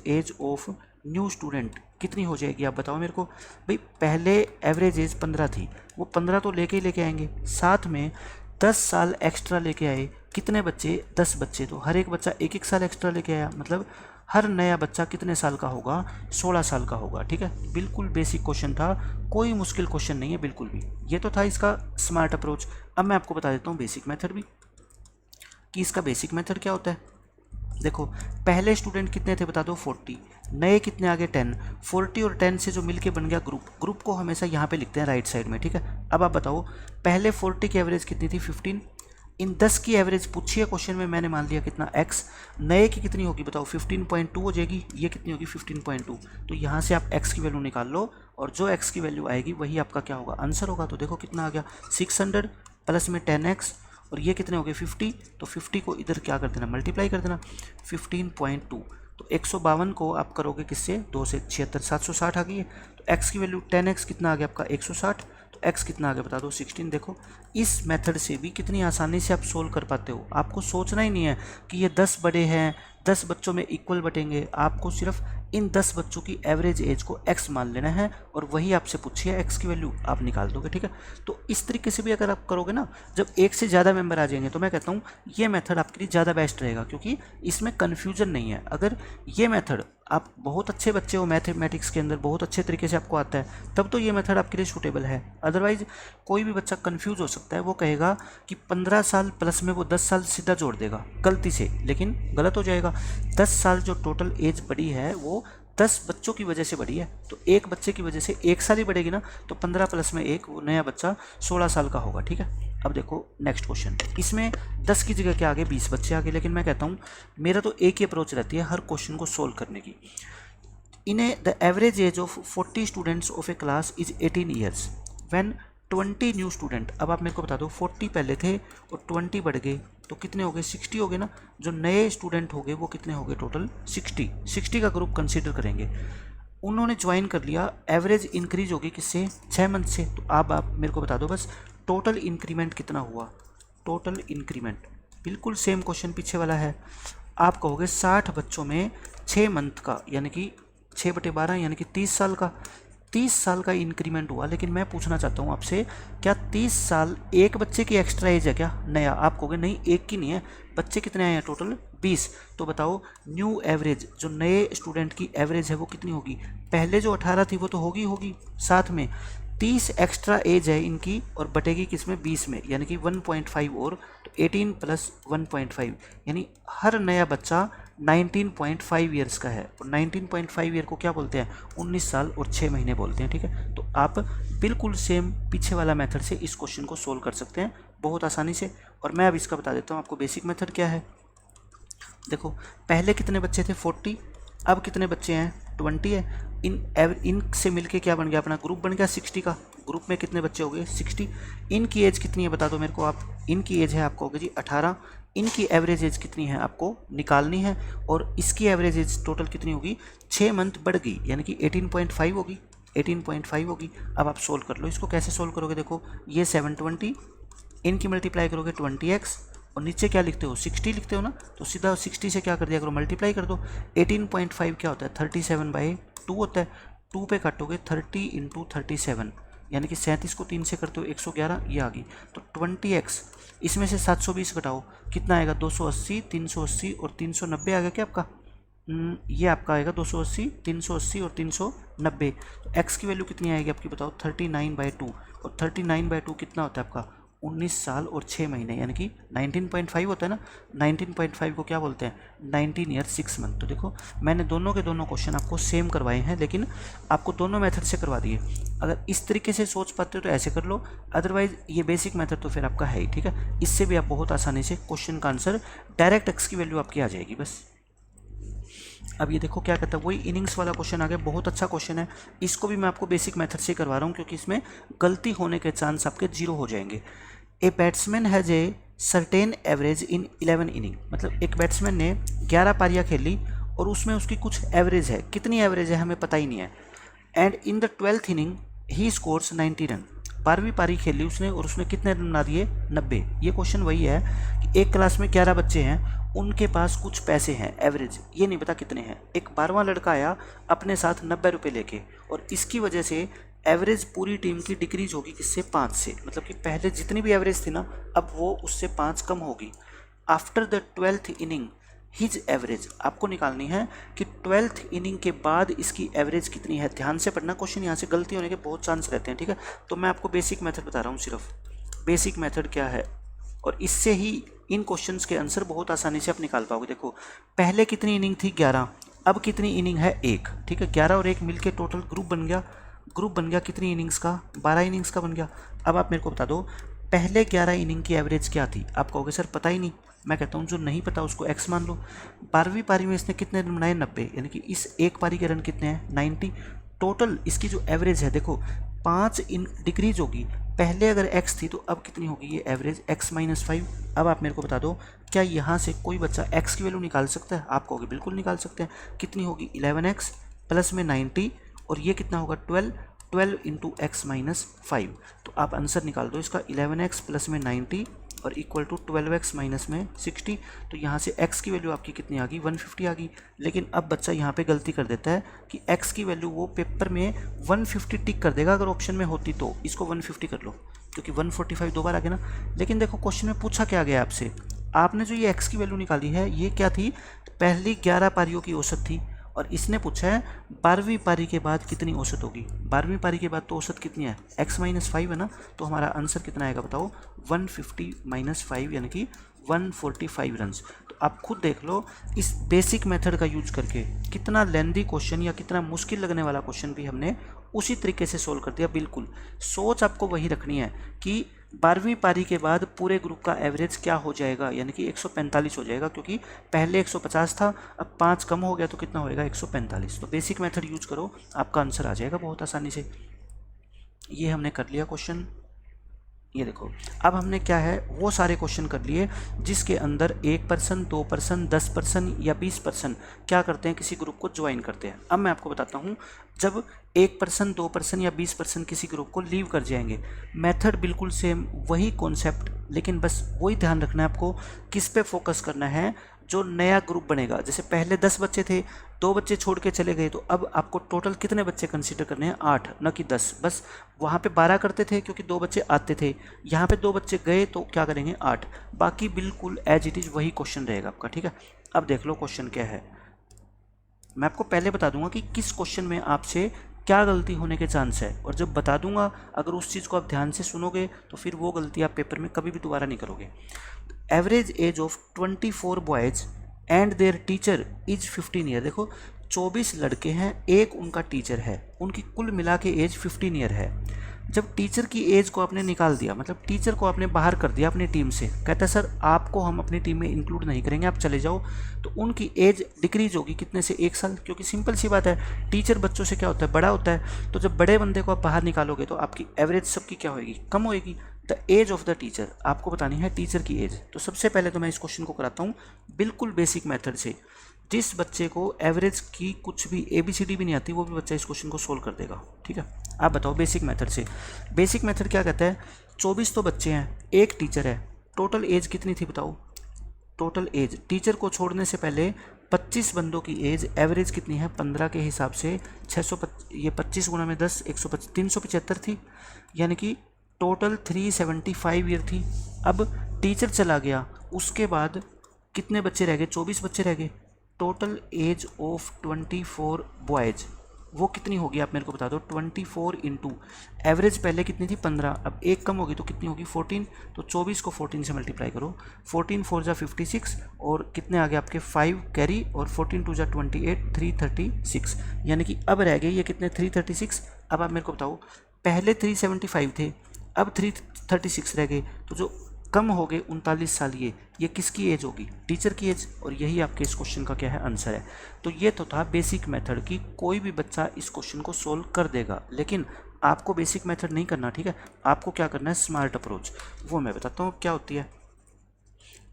Speaker 1: age of new student कितनी हो जाएगी, आप बताओ मेरे को। भाई पहले एवरेज एज 15 थी, वो 15 तो लेके आएंगे, साथ में 10 साल एक्स्ट्रा लेके आए। कितने बच्चे, 10 बच्चे, तो हर एक बच्चा एक एक साल एक्स्ट्रा लेके आया। मतलब हर नया बच्चा कितने साल का होगा, 16 साल का होगा, ठीक है। बिल्कुल बेसिक क्वेश्चन था, कोई मुश्किल क्वेश्चन नहीं है बिल्कुल भी। ये तो था इसका स्मार्ट अप्रोच। अब मैं आपको बता देता हूँ बेसिक मेथड भी, कि इसका बेसिक मेथड क्या होता है। देखो पहले स्टूडेंट कितने थे बता दो 40, नए कितने आगे 10, 40 और 10 से जो मिलके बन गया ग्रुप को हमेशा यहाँ पे लिखते हैं राइट साइड में, ठीक है। अब आप बताओ पहले 40 की एवरेज कितनी थी 15, इन 10 की एवरेज पूछिए क्वेश्चन में, मैंने मान लिया कितना x, नए की कितनी होगी बताओ 15.2 हो जाएगी, ये कितनी होगी 15.2। तो यहाँ से आप x की वैल्यू निकाल लो, और जो x की वैल्यू आएगी वही आपका क्या होगा, आंसर होगा। तो देखो कितना आ गया 600 प्लस में 10x, और ये कितने हो गए 50, तो 50 को इधर क्या कर देना, मल्टीप्लाई कर देना 15.2। तो 152 को आप करोगे किससे, 2 से, 76, 760 आ गई है। तो x की वैल्यू 10x कितना आ गया आपका 160, तो x कितना आ गया बता दो 16। देखो इस मेथड से भी कितनी आसानी से आप सोल्व कर पाते हो। आपको सोचना ही नहीं है कि ये 10 बड़े हैं, 10 बच्चों में इक्वल बटेंगे, आपको सिर्फ इन 10 बच्चों की एवरेज एज को x मान लेना है, और वही आपसे पूछिए x की वैल्यू आप निकाल दोगे, ठीक है। तो इस तरीके से भी अगर आप करोगे ना, जब एक से ज़्यादा मेंबर आ जाएंगे, तो मैं कहता हूँ ये मेथड आपके लिए ज़्यादा बेस्ट रहेगा, क्योंकि इसमें कन्फ्यूजन नहीं है। अगर ये मेथड आप बहुत अच्छे बच्चे हो, मैथमेटिक्स के अंदर बहुत अच्छे तरीके से आपको आता है, तब तो ये मेथड आपके लिए सूटेबल है। अदरवाइज कोई भी बच्चा कंफ्यूज हो सकता है, वो कहेगा कि 15 साल प्लस में वो 10 साल सीधा जोड़ देगा गलती से, लेकिन गलत हो जाएगा। 10 साल जो टोटल एज बढ़ी है वो 10 बच्चों की वजह से बढ़ी है, तो एक बच्चे की वजह से 1 साल ही बढ़ेगी ना, तो 15 प्लस में 1, वो नया बच्चा 16 साल का होगा। ठीक है, अब देखो नेक्स्ट क्वेश्चन, इसमें 10 की जगह क्या आ गए, 20 बच्चे आ गए। लेकिन मैं कहता हूँ मेरा तो एक ही अप्रोच रहती है हर क्वेश्चन को सोल्व करने की। The average age of 40 students of A class is 18 years when 20 new student. अब आप मेरे को बता दो 40 पहले थे और 20 बढ़ गए तो कितने हो गए, 60 हो गए ना। जो नए स्टूडेंट हो गए वो कितने हो गए, टोटल 60 का ग्रुप कंसीडर करेंगे। उन्होंने ज्वाइन कर लिया, एवरेज इंक्रीज होगी किससे, 6 मंथ से। तो अब आप मेरे को बता दो बस टोटल इंक्रीमेंट कितना हुआ, टोटल इंक्रीमेंट बिल्कुल सेम क्वेश्चन पीछे वाला है। आप कहोगे 60 बच्चों में 6 मंथ का यानी कि 6/12 यानी कि 30 साल का, 30 साल का इंक्रीमेंट हुआ। लेकिन मैं पूछना चाहता हूँ आपसे, क्या 30 साल एक बच्चे की एक्स्ट्रा एज है क्या नया? आप कहोगे नहीं, एक की नहीं है, बच्चे कितने आए हैं टोटल 20। तो बताओ न्यू एवरेज, जो नए स्टूडेंट की एवरेज है वो कितनी होगी, पहले जो 18 थी वो तो होगी, साथ में 30 एक्स्ट्रा एज है इनकी और बटेगी किसमें, 20 में, यानी कि 1.5 और, तो 18 प्लस 1.5 यानी हर नया बच्चा 19.5 ईयर्स का है। और 19.5 ईयर को क्या बोलते हैं, 19 साल और 6 महीने बोलते हैं। ठीक है, तो आप बिल्कुल सेम पीछे वाला मेथड से इस क्वेश्चन को सोल्व कर सकते हैं बहुत आसानी से। और मैं अब इसका बता देता हूँ आपको बेसिक मेथड क्या है। देखो पहले कितने बच्चे थे 40, अब कितने बच्चे हैं 20 है। इन से मिलके क्या बन गया, अपना ग्रुप बन गया 60 का। ग्रुप में कितने बच्चे हो गए 60। इनकी एज कितनी है बता दो मेरे को आप, इनकी एज है आपको होगी जी 18। इनकी एवरेज एज कितनी है आपको निकालनी है, और इसकी एवरेज एज टोटल कितनी होगी, 6 मंथ बढ़ गई यानी कि 18.5 होगी, 18.5 होगी। अब आप सोल्व कर लो इसको, कैसे सोल्व करोगे, देखो ये 720, इनकी मल्टीप्लाई करोगे 20x और नीचे क्या लिखते हो 60 लिखते हो ना, तो सीधा 60 से क्या कर दिया करो, मल्टीप्लाई कर दो। 18.5 क्या होता है 37/2 होता है, 2 पे काटोगे 30 × 37 यानी कि 37 को 3 से करते हो 111, ये आ गई। तो 20x, इसमें से 720 घटाओ कितना आएगा, 280, 380 और 390 आ गया क्या आपका, ये आपका आएगा 280, 380 और 390। तो x की वैल्यू कितनी आएगी आपकी बताओ, 39/2। और 39/2 कितना होता है आपका, 19 साल और 6 महीने यानी कि 19.5 होता है ना। 19.5 को क्या बोलते हैं, 19 ईयर 6 मंथ। तो देखो मैंने दोनों के दोनों क्वेश्चन आपको सेम करवाए हैं, लेकिन आपको दोनों मेथड से करवा दिए। अगर इस तरीके से सोच पाते हो तो ऐसे कर लो, अदरवाइज ये बेसिक मेथड तो फिर आपका है ही। ठीक है, इससे भी आप बहुत आसानी से क्वेश्चन का आंसर डायरेक्ट x की वैल्यू आपकी आ जाएगी बस। अब ये देखो क्या कहता है, वही इनिंग्स वाला क्वेश्चन आ गया, बहुत अच्छा क्वेश्चन है। इसको भी मैं आपको बेसिक मेथड से करवा रहा हूँ क्योंकि इसमें गलती होने के चांस आपके 0 हो जाएंगे। A batsman has a certain average in 11 inning, मतलब एक बैट्समैन ने 11 पारियाँ खेली और उसमें उसकी कुछ एवरेज है, कितनी एवरेज है हमें पता ही नहीं है। And in the 12th inning he scores 90 run, 12वीं पारी खेली उसने और उसने कितने रन बना दिए 90। ये क्वेश्चन वही है कि एक क्लास में 11 बच्चे हैं, उनके पास कुछ पैसे हैं एवरेज, ये नहीं पता कितने हैं। एक 12वां लड़का आया अपने साथ 90 रुपये लेके, और इसकी वजह से एवरेज पूरी टीम की डिक्रीज होगी किससे, 5 से, मतलब कि पहले जितनी भी एवरेज थी ना अब वो उससे 5 कम होगी। After the 12th inning his average, आपको निकालनी है कि 12th इनिंग के बाद इसकी एवरेज कितनी है। ध्यान से पढ़ना क्वेश्चन, यहाँ से गलती होने के बहुत चांस रहते हैं। ठीक है, तो मैं आपको बेसिक मेथड बता रहा हूँ, सिर्फ बेसिक मेथड क्या है, और इससे ही इन क्वेश्चंस के आंसर बहुत आसानी से आप निकाल पाओगे। देखो पहले कितनी इनिंग थी 11, अब कितनी इनिंग है 1। ठीक है, 11 और 1 मिलके टोटल ग्रुप बन गया कितनी इनिंग्स का, 12 इनिंग्स का बन गया। अब आप मेरे को बता दो पहले 11 इनिंग की एवरेज क्या थी। आप कहोगे सर पता ही नहीं, मैं कहता हूँ जो नहीं पता उसको x मान लो। 12वीं पारी में इसने कितने रन बनाए 90, यानी कि इस एक पारी के रन कितने हैं 90। टोटल इसकी जो एवरेज है देखो 5 इन डिक्रीज होगी, पहले अगर x थी तो अब कितनी होगी ये एवरेज x-5। अब आप मेरे को बता दो क्या यहाँ से कोई बच्चा x की वैल्यू निकाल सकता है, आप कहोगे बिल्कुल निकाल सकते हैं। कितनी होगी 11x प्लस में 90, और ये कितना होगा 12 × x-5। तो आप आंसर निकाल दो इसका 11x प्लस में 90 और इक्वल टू 12x माइनस में 60। तो यहाँ से x की वैल्यू आपकी कितनी आ गई 150 आ गई। लेकिन अब बच्चा यहाँ पे गलती कर देता है कि x की वैल्यू वो पेपर में 150 टिक कर देगा, अगर ऑप्शन में होती तो इसको 150 कर लो क्योंकि 145 दो बार आ गया ना। लेकिन देखो क्वेश्चन में पूछा क्या गया आपसे, आपने जो ये x की वैल्यू निकाली है ये क्या थी, पहली 11 पारियों की औसत थी, और इसने पूछा है 12वीं पारी के बाद कितनी औसत होगी। 12वीं पारी के बाद तो औसत कितनी है x-5 है ना, तो हमारा आंसर कितना आएगा बताओ 150 - 5 यानी कि 145 रन। तो आप खुद देख लो इस बेसिक मेथड का यूज करके कितना लेंदी क्वेश्चन या कितना मुश्किल लगने वाला क्वेश्चन भी हमने उसी तरीके से सोल्व कर दिया। बिल्कुल सोच आपको वही रखनी है कि 12वीं पारी के बाद पूरे ग्रुप का एवरेज क्या हो जाएगा, यानी कि 145 हो जाएगा, क्योंकि पहले 150 था, अब 5 कम हो गया तो कितना होएगा 145। तो बेसिक मेथड यूज करो, आपका आंसर आ जाएगा बहुत आसानी से। ये हमने कर लिया क्वेश्चन। ये देखो अब हमने क्या है वो सारे क्वेश्चन कर लिए जिसके अंदर 1%, 2%, 10% या 20% क्या करते हैं, किसी ग्रुप को ज्वाइन करते हैं। अब मैं आपको बताता हूँ जब 1%, 2% या 20% किसी ग्रुप को लीव कर जाएंगे, मेथड बिल्कुल सेम वही कॉन्सेप्ट, लेकिन बस वही ध्यान रखना है आपको किस पे फोकस करना है, जो नया ग्रुप बनेगा। जैसे पहले 10 बच्चे थे, 2 बच्चे छोड़ के चले गए, तो अब आपको टोटल कितने बच्चे कंसीडर करने हैं, 8 न कि 10। बस वहाँ पे 12 करते थे क्योंकि 2 बच्चे आते थे, यहाँ पे 2 बच्चे गए तो क्या करेंगे 8। बाकी बिल्कुल एज इट इज़ वही क्वेश्चन रहेगा आपका, ठीक है। अब देख लो क्वेश्चन क्या है। मैं आपको पहले बता दूंगा कि किस क्वेश्चन में आपसे क्या गलती होने के चांस है, और जब बता दूंगा अगर उस चीज़ को आप ध्यान से सुनोगे तो फिर वो गलती आप पेपर में कभी भी दोबारा नहीं करोगे। Average age of 24 boys and there teacher is 15 year. देखो 24 लड़के हैं, एक उनका टीचर है, उनकी कुल मिला के एज 15 ईयर है। जब टीचर की एज को आपने निकाल दिया, मतलब टीचर को आपने बाहर कर दिया अपनी टीम से, कहता है सर आपको हम अपनी टीम में इंक्लूड नहीं करेंगे, आप चले जाओ, तो उनकी एज डिक्रीज होगी कितने से, 1 साल। क्योंकि सिंपल सी बात है, टीचर बच्चों से क्या होता है, बड़ा होता है, तो जब बड़े बंदे को आप बाहर निकालोगे तो आपकी एवरेज सबकी क्या होगी, कम होएगी। The age of the teacher आपको बतानी है, टीचर की एज। तो सबसे पहले तो मैं इस क्वेश्चन को कराता हूँ बिल्कुल बेसिक मेथड से। जिस बच्चे को एवरेज की कुछ भी ABCD भी नहीं आती, वो भी बच्चा इस क्वेश्चन को सोल्व कर देगा, ठीक है। आप बताओ बेसिक मेथड से। बेसिक मेथड क्या कहता है, 24 तो बच्चे हैं, एक टीचर है, टोटल एज कितनी थी बताओ, टोटल एज टीचर को छोड़ने से पहले 25 बंदों की एज एवरेज कितनी है, 15 के हिसाब से 625, ये 25 गुणा में 10, 125, 375 थी, यानी कि टोटल 375 ईयर थी। अब टीचर चला गया, उसके बाद कितने बच्चे रह गए, 24 बच्चे रह गए। टोटल एज ऑफ 24 बॉयज़ वो कितनी होगी आप मेरे को बता दो। 24 इंटू एवरेज पहले कितनी थी 15, अब एक कम होगी तो कितनी होगी 14। तो 24 को 14 से मल्टीप्लाई करो, 14 4 जा 56, और कितने आगे आपके 5 कैरी, और 14 2 जा 28, 336, यानी कि अब रह गए ये कितने 336। अब आप मेरे को बताओ पहले 375 थे, अब 336 रह गए, तो जो कम हो गए 39 साल, ये किसकी एज होगी, टीचर की एज। और यही आपके इस क्वेश्चन का क्या है, आंसर है। तो ये तो था बेसिक मेथड की, कोई भी बच्चा इस क्वेश्चन को सोल्व कर देगा, लेकिन आपको बेसिक मेथड नहीं करना, ठीक है। आपको क्या करना है, स्मार्ट अप्रोच, वो मैं बताता हूँ क्या होती है।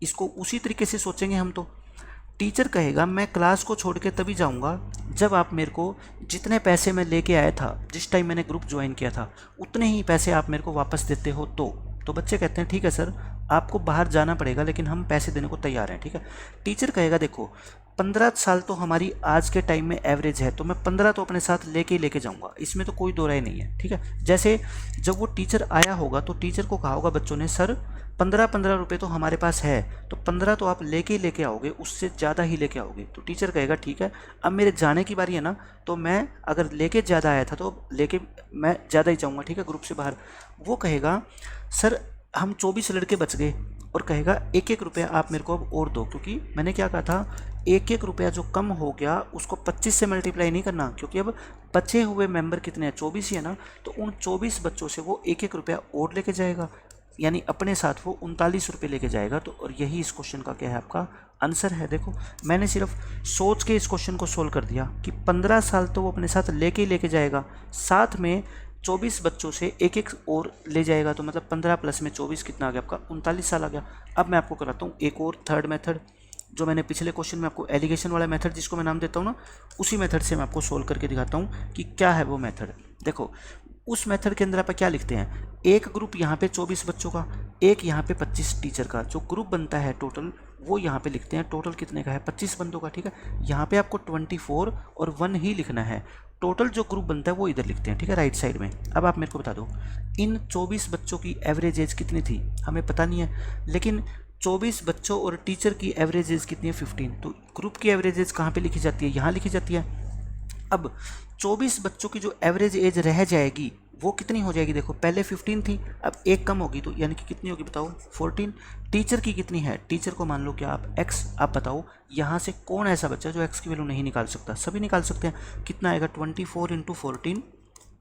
Speaker 1: इसको उसी तरीके से सोचेंगे हम। तो टीचर कहेगा मैं क्लास को छोड़ के तभी जाऊंगा जब आप मेरे को जितने पैसे मैं लेके आया था जिस टाइम मैंने ग्रुप ज्वाइन किया था, उतने ही पैसे आप मेरे को वापस देते हो। तो बच्चे कहते हैं ठीक है सर, आपको बाहर जाना पड़ेगा लेकिन हम पैसे देने को तैयार हैं, ठीक है। टीचर कहेगा देखो 15 साल तो हमारी आज के टाइम में एवरेज है, तो मैं 15 तो अपने साथ लेके ही लेके जाऊंगा, इसमें तो कोई दो राय नहीं है, ठीक है। जैसे जब वो टीचर आया होगा तो टीचर को कहा होगा बच्चों ने सर 15-15 रुपये तो हमारे पास है, तो 15 तो आप लेके ही लेके आओगे, उससे ज़्यादा ही लेके आओगे। तो टीचर कहेगा ठीक है, अब मेरे जाने की बारी है ना, तो मैं अगर लेके ज़्यादा आया था तो लेके मैं ज़्यादा ही जाऊँगा, ठीक है, ग्रुप से बाहर। वो कहेगा सर हम 24 लड़के बच गए, और कहेगा 1-1 रुपया आप मेरे को अब और दो, क्योंकि मैंने क्या कहा था 1-1 रुपया जो कम हो गया उसको 25 से मल्टीप्लाई नहीं करना, क्योंकि अब बचे हुए मेंबर कितने हैं 24 ही है ना, तो उन 24 बच्चों से वो 1-1 रुपया और लेके जाएगा, यानी अपने साथ वो 39 रुपये लेके जाएगा। तो और यही इस क्वेश्चन का क्या है, आपका आंसर है। देखो मैंने सिर्फ सोच के इस क्वेश्चन को सोल्व कर दिया कि 15 साल तो वो अपने साथ लेके ही लेके जाएगा, साथ में 24 बच्चों से 1-1 और ले जाएगा, तो मतलब 15 प्लस में 24 कितना आ गया आपका 39 साल आ गया। अब मैं आपको कराता हूँ एक और थर्ड मेथड, जो मैंने पिछले क्वेश्चन में आपको एलिगेशन वाला मेथड जिसको मैं नाम देता हूँ ना, उसी मेथड से मैं आपको सोल्व करके दिखाता हूँ कि क्या है वो मेथड। देखो उस मेथड के अंदर आप क्या लिखते हैं, एक ग्रुप यहाँ पे 24 बच्चों का, एक यहाँ पे 25 टीचर का, जो ग्रुप बनता है टोटल वो यहाँ पे लिखते हैं, टोटल कितने का है 25 बंदों का, ठीक है। यहाँ पे आपको 24 और 1 ही लिखना है, टोटल जो ग्रुप बनता है वो इधर लिखते हैं, ठीक है, राइट साइड में। अब आप मेरे को बता दो इन 24 बच्चों की एवरेज एज कितनी थी, हमें पता नहीं है, लेकिन 24 बच्चों और टीचर की एवरेज एज कितनी है 15, तो ग्रुप की एवरेज एज कहाँ पे लिखी जाती है, यहाँ लिखी जाती है। अब 24 बच्चों की जो एवरेज एज रह जाएगी वो कितनी हो जाएगी, देखो पहले 15 थी, अब एक कम होगी तो यानी कि कितनी होगी बताओ 14। टीचर की कितनी है, टीचर को मान लो कि आप x, आप बताओ यहाँ से कौन ऐसा बच्चा जो x की वैल्यू नहीं निकाल सकता, सभी निकाल सकते हैं। कितना आएगा 24 इंटू 14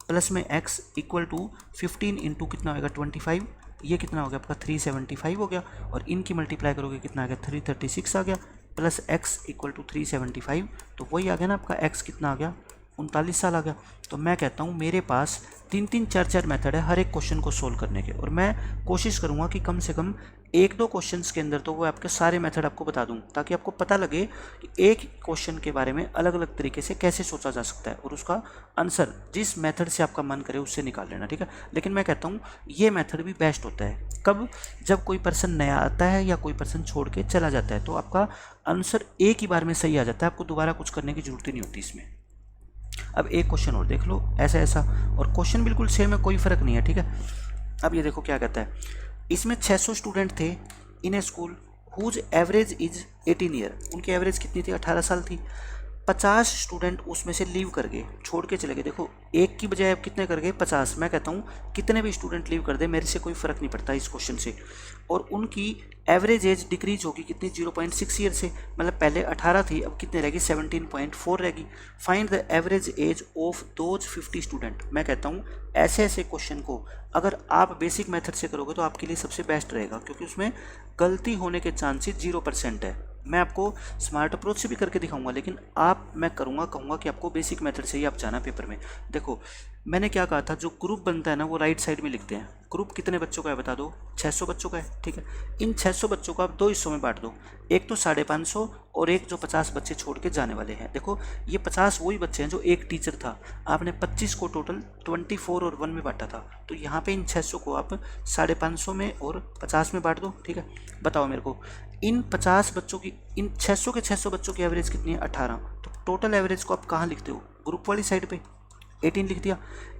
Speaker 1: प्लस में x इक्वल टू 15 इंटू कितना होगा 25, ये कितना हो गया आपका 375 हो गया, और इनकी मल्टीप्लाई करोगे कितना आ गया 336 आ गया, प्लस x इक्वल टू 375, तो वही आ गया ना आपका x कितना आ गया 39 साल आ गया। तो मैं कहता हूँ मेरे पास 3-3 4-4 मेथड है हर एक क्वेश्चन को सोल्व करने के, और मैं कोशिश करूँगा कि कम से कम 1-2 क्वेश्चंस के अंदर तो वो आपके सारे मेथड आपको बता दूँ, ताकि आपको पता लगे कि एक क्वेश्चन के बारे में अलग अलग तरीके से कैसे सोचा जा सकता है, और उसका आंसर जिस मेथड से आपका मन करे उससे निकाल लेना, ठीक है। लेकिन मैं कहता हूँ ये मेथड भी बेस्ट होता है कब, जब कोई पर्सन नया आता है या कोई पर्सन छोड़ के चला जाता है, तो आपका आंसर एक ही बार में सही आ जाता है, आपको दोबारा कुछ करने की जरूरत ही नहीं होती इसमें। अब एक क्वेश्चन और देख लो ऐसा ऐसा, और क्वेश्चन बिल्कुल सेम है, कोई फ़र्क नहीं है, ठीक है। अब ये देखो क्या कहता है, इसमें 600 स्टूडेंट थे in a school whose average is 18 year, उनकी एवरेज कितनी थी 18 साल थी। 50 स्टूडेंट उसमें से लीव कर गए, छोड़ के चले गए, देखो एक की बजाय अब कितने कर गए 50। मैं कहता हूँ कितने भी स्टूडेंट लीव कर दे मेरे से कोई फ़र्क नहीं पड़ता इस क्वेश्चन से, और उनकी एवरेज एज डिक्रीज होगी कितनी 0.6 ईयर से, मतलब पहले 18 थी अब कितने रहेगी 17.4 रहेगी। Find the average age of those 50 student. मैं कहता हूँ ऐसे ऐसे क्वेश्चन को अगर आप बेसिक मेथड से करोगे तो आपके लिए सबसे बेस्ट रहेगा, क्योंकि उसमें गलती होने के चांसेस 0% है। मैं आपको स्मार्ट अप्रोच से भी करके दिखाऊंगा, लेकिन मैं कहूँगा कि आपको बेसिक मेथड से ही आप जाना पेपर में। देखो मैंने क्या कहा था, जो ग्रुप बनता है ना वो राइट साइड में लिखते हैं। ग्रुप कितने बच्चों का है बता दो, 600 बच्चों का है, ठीक है। इन 600 बच्चों को आप 2 हिस्सों में बांट दो, एक तो 550 और एक जो 50 बच्चे छोड़ के जाने वाले हैं। देखो ये 50 वही बच्चे हैं जो एक टीचर था, आपने 25 को टोटल 24 और 1 में बांटा था, तो यहाँ पे इन 600 को आप 550 में और 50 में बांट दो, ठीक है। बताओ मेरे को इन 50 बच्चों की, इन 600 के 600 बच्चों की एवरेज कितनी है 18, तो टोटल एवरेज को आप कहाँ लिखते हो, ग्रुप वाली साइड पे 18 लिख दिया।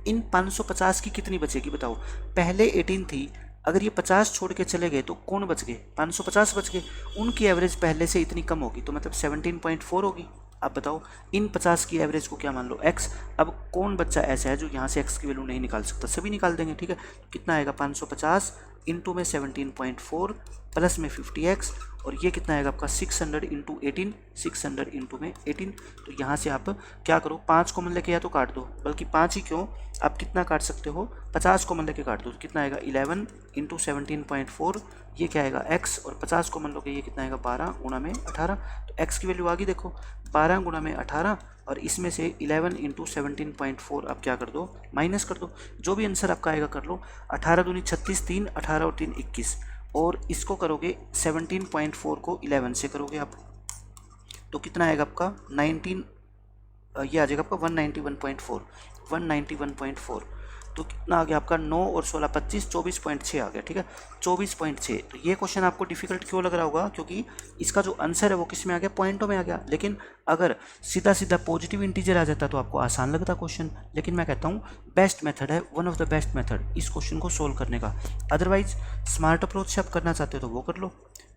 Speaker 1: इन 550 की कितनी बचेगी बताओ, पहले 18 थी, अगर ये 50 छोड़ के चले गए तो कौन बच गए 550 बच गए, उनकी एवरेज पहले से इतनी कम होगी, तो मतलब 17.4 होगी। अब बताओ इन 50 की एवरेज को क्या मान लो x, अब कौन बच्चा ऐसा है जो यहाँ से x की वैल्यू नहीं निकाल सकता, सभी निकाल देंगे, ठीक है। कितना आएगा 550 इंटू में 17.4 प्लस में 50x, और ये कितना आएगा आपका 600 इंटू 18, 600 इंटू में 18। तो यहाँ से आप क्या करो 5 कॉमन लेके या तो काट दो, बल्कि 5 ही क्यों, आप कितना काट सकते हो 50 कॉमन लेके काट दो, तो कितना आएगा 11 इंटू 17.4, ये क्या आएगा x, और 50 कॉमन लोगे ये कितना आएगा 12 गुणा में 18, तो x की वैल्यू आ गई देखो 12 गुणा में 18, और इसमें से 11 इंटू 17.4 आप क्या कर दो माइनस कर दो, जो भी आंसर आपका आएगा कर लो। 18 दूनी 36, 3 18 और 3 21, और इसको करोगे 17.4 को 11 से करोगे आप, तो कितना आएगा आपका 19, ये आ जाएगा आपका 191.4, 191.4, तो कितना आ गया आपका 9 और 16 25, 24.6 आ गया, ठीक है 24.6। तो ये क्वेश्चन आपको डिफिकल्ट क्यों लग रहा होगा, क्योंकि इसका जो आंसर है वो किस में आ गया पॉइंटों में आ गया, लेकिन अगर सीधा सीधा पॉजिटिव इंटीजर आ जाता तो आपको आसान लगता क्वेश्चन। लेकिन मैं कहता हूँ बेस्ट मेथड है, one of the best method इस क्वेश्चन को सोल्व करने का। अदरवाइज स्मार्ट अप्रोच से आप करना चाहते हो तो वो कर लो,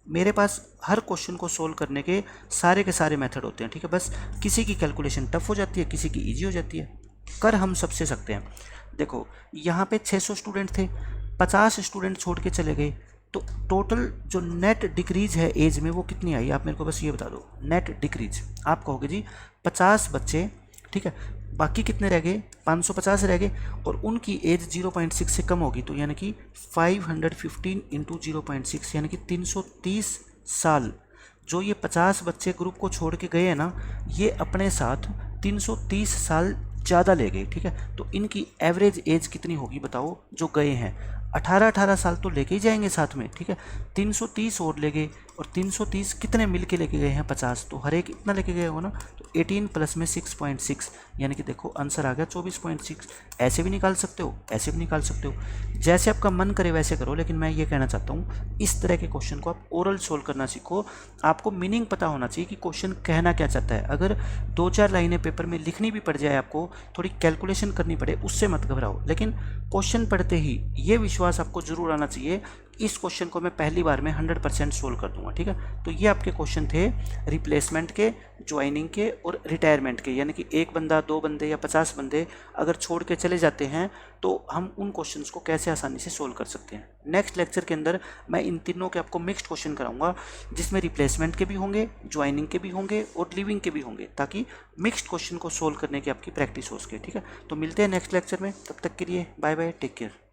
Speaker 1: मेरे पास हर क्वेश्चन को सोल्व करने के सारे मेथड होते हैं, ठीक है। बस किसी की कैलकुलेशन टफ हो जाती है, किसी की ईजी हो जाती है, कर हम सबसे सकते हैं। देखो यहाँ पे 600 स्टूडेंट थे, 50 स्टूडेंट छोड़ के चले गए, तो टोटल जो नेट डिक्रीज है एज में वो कितनी आई, आप मेरे को बस ये बता दो। नेट डिक्रीज आप कहोगे जी 50 बच्चे, ठीक है, बाकी कितने रह गए 550 रह गए, और उनकी एज 0.6 से कम होगी, तो यानी कि 515 इंटू 0.6 यानी कि 330 साल। जो ये 50 बच्चे ग्रुप को छोड़ के गए हैं ना, ये अपने साथ 330 साल ज़्यादा ले गए, ठीक है। तो इनकी एवरेज एज कितनी होगी बताओ, जो गए हैं 18 साल तो लेके ही जाएंगे साथ में, ठीक है। 330 और ले गए, और 330 कितने मिल के लेके गए हैं 50, तो हर एक इतना लेके गए हो ना, तो 18 प्लस में 6.6 यानी कि देखो आंसर आ गया 24.6। ऐसे भी निकाल सकते हो, ऐसे भी निकाल सकते हो, जैसे आपका मन करे वैसे करो, लेकिन मैं ये कहना चाहता हूँ इस तरह के क्वेश्चन को आप ओरल सोल्व करना सीखो। आपको मीनिंग पता होना चाहिए कि क्वेश्चन कहना क्या चाहता है। अगर 2-4 लाइनें पेपर में लिखनी भी पड़ जाए, आपको थोड़ी कैलकुलेशन करनी पड़े, उससे मत घबराओ, लेकिन क्वेश्चन पढ़ते ही ये विश्वास आपको जरूर आना चाहिए इस क्वेश्चन को मैं पहली बार में 100% सोल्व कर दूंगा। ठीक है, तो ये आपके क्वेश्चन थे रिप्लेसमेंट के, ज्वाइनिंग के और रिटायरमेंट के, यानी कि एक बंदा, 2 बंदे या 50 बंदे अगर छोड़ के चले जाते हैं तो हम उन क्वेश्चंस को कैसे आसानी से सोल्व कर सकते हैं। नेक्स्ट लेक्चर के अंदर मैं इन तीनों के आपको मिक्स्ड क्वेश्चन कराऊंगा, जिसमें रिप्लेसमेंट के भी होंगे, ज्वाइनिंग के भी होंगे और लिविंग के भी होंगे, ताकि मिक्स्ड क्वेश्चन को सोल्व करने की आपकी प्रैक्टिस हो सके। ठीक है, तो मिलते हैं नेक्स्ट लेक्चर में, तब तक के लिए बाय बाय, टेक केयर।